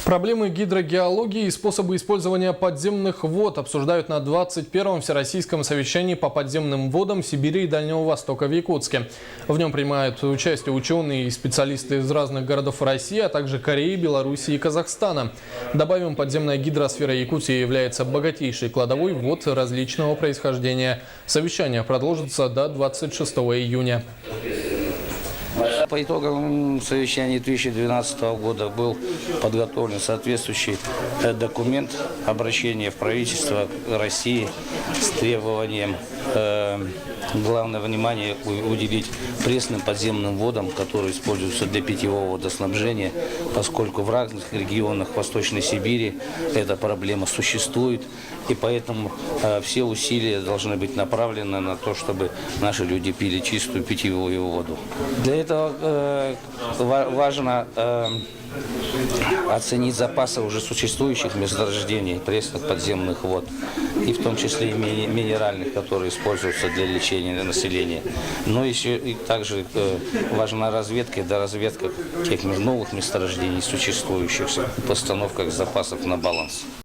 Проблемы гидрогеологии и способы использования подземных вод обсуждают на 21-м Всероссийском совещании по подземным водам Сибири и Дальнего Востока в Якутске. В нем принимают участие ученые и специалисты из разных городов России, а также Кореи, Белоруссии и Казахстана. Добавим, подземная гидросфера Якутии является богатейшей кладовой вод различного происхождения. Совещание продолжится до 26 июня. По итогам совещания 2012 года был подготовлен соответствующий документ обращения в правительство России с требованием главное внимание уделить пресным подземным водам, которые используются для питьевого водоснабжения, поскольку в разных регионах Восточной Сибири эта проблема существует, и поэтому все усилия должны быть направлены на то, чтобы наши люди пили чистую питьевую воду. Для этого важно оценить запасы уже существующих месторождений пресных подземных вод, и в том числе и минеральных, которые используются для лечения населения. Но еще и также важна разведка и доразведка тех новых месторождений, существующих, постановка запасов на баланс.